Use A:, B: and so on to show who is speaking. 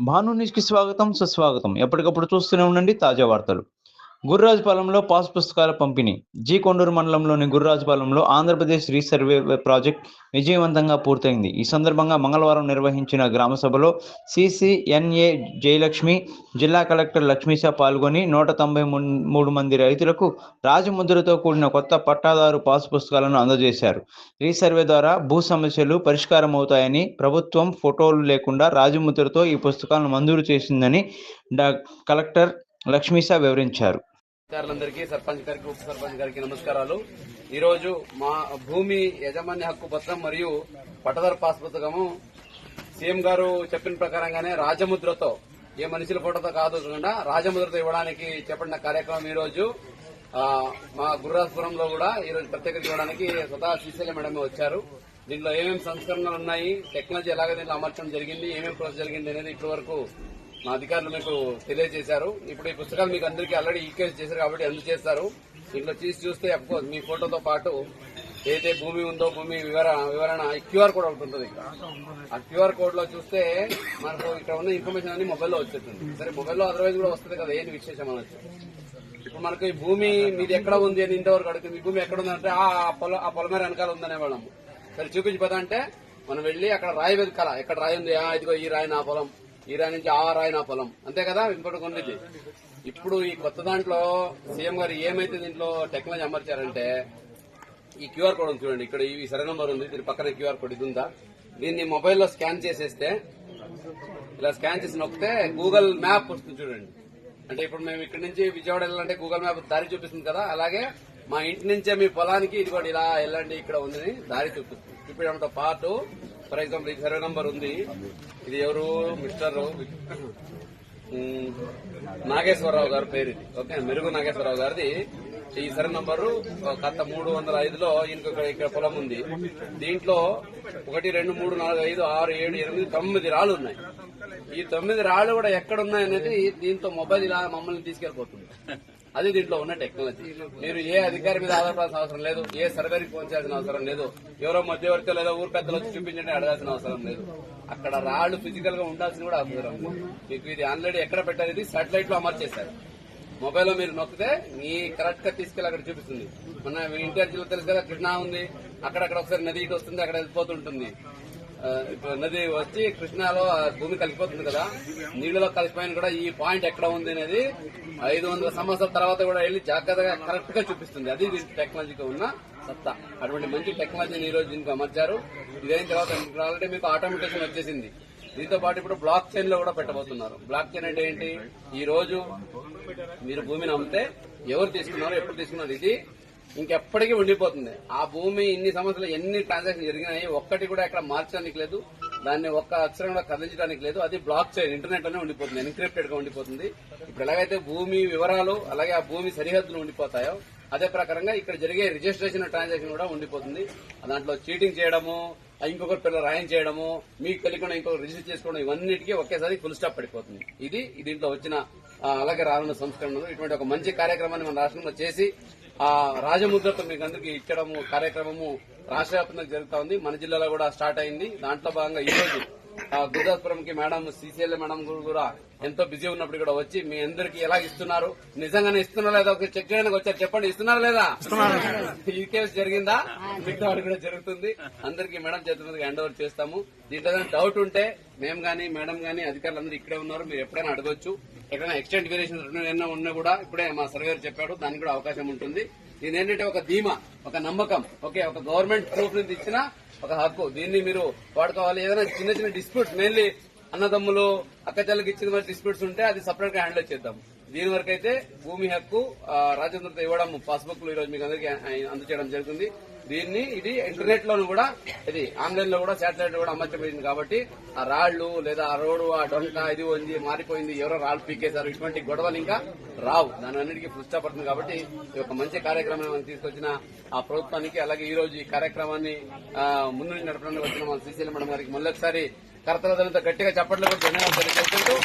A: భాను న్యూస్‌కి స్వాగతం, సుస్వాగతం. ఎప్పటికప్పుడు చూస్తూనే ఉండండి తాజా వార్తలు. గుర్రాజుపాలెంలో పాస్ పుస్తకాల పంపిణీ. కొండూరు మండలంలోని గుర్రాజుపాలెంలో ఆంధ్రప్రదేశ్ రీసర్వే ప్రాజెక్ట్ విజయవంతంగా పూర్తయింది. ఈ సందర్భంగా మంగళవారం నిర్వహించిన గ్రామ సభలో సీసీఎన్ఏ జయలక్ష్మి, జిల్లా కలెక్టర్ లక్ష్మీశ పాల్గొని 193 మంది రైతులకు రాజముద్రతో కూడిన కొత్త పట్టాదారు పాస్ పుస్తకాలను అందజేశారు. రీసర్వే ద్వారా భూ సమస్యలు పరిష్కారమవుతాయని, ప్రభుత్వం ఫోటోలు లేకుండా రాజముద్రతో ఈ పుస్తకాలను మంజూరు చేసిందని కలెక్టర్ లక్ష్మీశ వివరించారు.
B: అధికారులందరికీ, సర్పంచ్ గారికి, ఉప సర్పంచ్ గారికి నమస్కారాలు. ఈ రోజు మా భూమి యజమాన్య హక్కు పత్రం మరియు పట్టదారు పాస్ పుస్తకము సీఎం గారు చెప్పిన ప్రకారంగానే రాజముద్రతో, ఏ మనుషుల ఫోటోతో కాకుండా రాజముద్రతో ఇవ్వడానికి చేపట్టిన కార్యక్రమం ఈ రోజు మా గుర్రాజపురంలో కూడా ఈ రోజు ప్రత్యేకత ఇవ్వడానికి స్వతహా శ్రీశైలం మేడమే వచ్చారు. దీంట్లో ఏమేమి సంస్కరణలు ఉన్నాయి, టెక్నాలజీ ఎలాగ దీంట్లో అమర్చడం జరిగింది, ఏమేమి ప్రాసెస్ జరిగింది అనేది ఇప్పటి వరకు మా అధికారులు మీకు తెలియజేశారు. ఇప్పుడు ఈ పుస్తకాలు మీకు అందరికీ ఆల్రెడీ ఈకేజ్ చేశారు కాబట్టి అందజేస్తారు. దీంట్లో చూస్తే అఫ్కోర్స్ మీ ఫోటోతో పాటు ఏదైతే భూమి ఉందో భూమి వివరణ క్యూఆర్ కోడ్ ఒకటి ఉంటుంది. ఆ క్యూఆర్ కోడ్ లో చూస్తే మనకు ఇక్కడ ఉన్న ఇన్ఫర్మేషన్ అన్ని మొబైల్లో వచ్చేస్తుంది. సరే, మొబైల్లో అదర్వైజ్ కూడా వస్తుంది కదా, ఏంటి విశేషం అనొచ్చు. ఇప్పుడు మనకు ఈ భూమి మీది ఎక్కడ ఉంది అని ఇంతవరకు అడుగుతుంది. మీ భూమి ఎక్కడ ఉందంటే ఆ పొలమేర వెనకాల ఉందనే వాళ్ళము. సరే, చూపించిపోతా అంటే మనం వెళ్లి అక్కడ రాయి వెతకాల, ఎక్కడ రాయి ఉంది, ఇదిగో ఈ రాయి నా పొలం, ఈ రాయి నుంచి ఆ రాయి నా పొలం, అంతే కదా. ఇంకోటి ఉండేది. ఇప్పుడు ఈ కొత్త దాంట్లో సీఎం గారు ఏమైతే దీంట్లో టెక్నాలజీ అమర్చారంటే, ఈ క్యూఆర్ కోడ్ ఉంది చూడండి, ఇక్కడ ఈ సరే నంబర్ ఉంది, దీని పక్కన క్యూఆర్ కోడ్ ఇది ఉందా, దీన్ని మొబైల్లో స్కాన్ చేసేస్తే, ఇలా స్కాన్ చేసి నొక్కితే గూగుల్ మ్యాప్ వస్తుంది చూడండి. అంటే ఇప్పుడు మేము ఇక్కడ నుంచి విజయవాడ వెళ్ళాలంటే గూగుల్ మ్యాప్ దారి చూపిస్తుంది కదా, అలాగే మా ఇంటి నుంచే మీ పొలానికి ఇది కూడా ఇలా వెళ్ళండి ఇక్కడ ఉంది దారి చూపిస్తుంది. చూపించడంతో పాటు ఫర్ ఎగ్జాంపుల్ ఈ సర్వే నంబర్ ఉంది, ఇది ఎవరు మిస్టర్ నాగేశ్వరరావు గారి పేరు ఇది. ఓకే, మెరుగు నాగేశ్వరరావు గారిది ఈ సర్వే నంబరు గత 305లో ఈయనకు ఇక్కడ పొలం ఉంది. దీంట్లో 1, 2, 3, 4, 5, 6, 7, 8, 9 రాళ్లు ఉన్నాయి. ఈ 9 రాళ్లు కూడా ఎక్కడున్నాయనేది దీంతో మొబైల్ ఇలా మమ్మల్ని తీసుకెళ్లిపోతుంది. అది దీంట్లో ఉన్న టెక్నాలజీ. మీరు ఏ అధికారి మీద ఆధారపడాల్సిన అవసరం లేదు, ఏ సర్వేకి పోల్చాల్సిన అవసరం లేదు, ఎవరో మధ్యవర్తి లేదా ఊరు పెద్దలు వచ్చి చూపించండి అడగాల్సిన అవసరం లేదు. అక్కడ రాళ్లు ఫిజికల్ గా ఉండాల్సిన కూడా అవసరం. మీకు ఇది ఆల్రెడీ ఎక్కడ పెట్టారు, ఇది సాటిలైట్ లో అమర్చేశారు. మొబైల్లో మీరు నొక్కితే మీ కరెక్ట్ గా తీసుకెళ్లి అక్కడ చూపిస్తుంది. మన ఎన్టీఆర్ జిల్లా తెలుసు కదా, కృష్ణా ఉంది, అక్కడక్కడ ఒకసారి నది ఇటు వస్తుంది, అక్కడ వెళ్ళిపోతుంటుంది. నది వచ్చి కృష్ణాలో భూమి కలిసిపోతుంది కదా, నీళ్లలో కలిసిపోయిన కూడా ఈ పాయింట్ ఎక్కడ ఉంది అనేది 500 సంవత్సరాల తర్వాత కూడా వెళ్ళి జాగ్రత్తగా కరెక్ట్ గా చూపిస్తుంది. అది టెక్నాలజీకి ఉన్న సత్తా. అటువంటి మంచి టెక్నాలజీని ఈ రోజు దీనికి అమర్చారు. ఇదైన తర్వాత ఆల్రెడీ మీకు ఆటోమేటేషన్ వచ్చేసింది. దీంతో పాటు ఇప్పుడు బ్లాక్ చైన్ లో కూడా పెట్టబోతున్నారు. బ్లాక్ చైన్ అంటే ఏంటి, ఈ రోజు మీరు భూమిని అమ్మితే ఎవరు తీసుకున్నారు, ఎప్పుడు తీసుకున్నారు, ఇది ఇంకెప్పటికీ ఉండిపోతుంది. ఆ భూమి ఇన్ని సంవత్సరాలు ఎన్ని ట్రాన్సాక్షన్ జరిగినాయి, ఒక్కటి కూడా ఎక్కడ మార్చడానికి లేదు, దాన్ని ఒక్క అక్షరం కూడా కదిలించడానికి లేదు. అది బ్లాక్ చైన్, ఇంటర్నెట్ లోనే ఉండిపోతుంది, ఎన్క్రిప్టెడ్ గా ఉండిపోతుంది. ఇప్పుడు ఎలాగైతే భూమి వివరాలు అలాగే ఆ భూమి సరిహద్దులు ఉండిపోతాయో, అదే ప్రకారంగా ఇక్కడ జరిగే రిజిస్ట్రేషన్ ట్రాన్సాక్షన్ కూడా ఉండిపోతుంది. దాంట్లో చీటింగ్ చేయడము, ఇంకొకరి పిల్లలు రాయం చేయడము, మీకు తెలియకుండా ఇంకొకరు రిజిస్టర్ చేసుకోవడం, ఇవన్నిటికీ ఒకేసారి ఫుల్ స్టాప్ పడిపోతుంది. ఇది దీంట్లో వచ్చిన అలాగే రానున్న సంస్కరణలు. ఇటువంటి ఒక మంచి కార్యక్రమాన్ని మన రాష్ట్రంలో చేసి ఆ రాజముద్రతో మీకు అందరికీ ఇచ్చడము కార్యక్రమము రాష్ట్ర వ్యాప్తంగా జరుగుతా ఉంది. మన జిల్లాలో కూడా స్టార్ట్ అయింది. దాంట్లో భాగంగా ఈ రోజు గుర్రాజపురంకి మేడం సీసీఎల్ మేడం కూడా ఎంతో బిజీ ఉన్నప్పుడు కూడా వచ్చి మీ అందరికి ఎలా ఇస్తున్నారు, నిజంగానే ఇస్తున్నారా లేదా ఒక చెక్ చేయడానికి వచ్చారు, చెప్పండి ఇస్తున్నారా లేదా, ఈ కేసు జరిగిందా, మిగతా వాడు కూడా జరుగుతుంది. అందరికీ మేడం చేతుల మీదకి హ్యాండ్ ఓవర్ చేస్తాము. దీంట్లో ఏదైనా డౌట్ ఉంటే మేము గానీ మేడం గానీ అధికారులు అందరూ ఇక్కడే ఉన్నారు, మీరు ఎప్పుడైనా అడగొచ్చు. ఎక్కడైనా ఎక్స్టెంట్ వేరియేషన్ ఏమైనా ఉన్నా కూడా ఇప్పుడే మా సర్వేర్ చెప్పాడు, దానికి కూడా అవకాశం ఉంటుంది. దీని ఏంటంటే ఒక ధీమా, ఒక నమ్మకం, ఓకే, ఒక గవర్నమెంట్ ప్రూఫ్ నుంచి ఇచ్చిన ఒక హక్కు. దీన్ని మీరు వాడుకోవాలి. ఏదైనా చిన్న చిన్న డిస్ప్యూట్స్, మెయిన్లీ అన్నదమ్ములు అక్కచెల్లకి ఇచ్చిన డిస్ప్యూట్స్ ఉంటే అది సపరేట్ గా హ్యాండిల్ చేద్దాం. దీని వరకు అయితే భూమి హక్కు రాజేంద్రతో ఇవ్వడం పాస్బుక్ లో ఈ రోజు మీకు అందరికీ అందజేయడం జరుగుతుంది. దీన్ని ఇది ఇంటర్నెట్ లోను కూడా, ఇది ఆన్లైన్ లో కూడా, శాటిలైట్ కూడా అమర్చబడింది. కాబట్టి ఆ రాళ్లు లేదా ఆ రోడ్డు ఆ డొంక ఇది ఉంది మారిపోయింది, ఎవరో రాళ్లు పీకేశారు, ఇటువంటి గొడవలు ఇంకా రావు. దాని అన్నిటికీ ఫుల్ స్టాప్ పడుతుంది. కాబట్టి ఇది ఒక మంచి కార్యక్రమం తీసుకొచ్చిన ఆ ప్రభుత్వానికి, అలాగే ఈ రోజు ఈ కార్యక్రమాన్ని ముందు నడపడానికి వచ్చిన మన సీసీఎల్ మేడం గారికి మళ్ళొకసారి కర్తలతో గట్టిగా చప్పట్లు కూడా ధన్యవాదాలు తెలియజేసుకుంటూ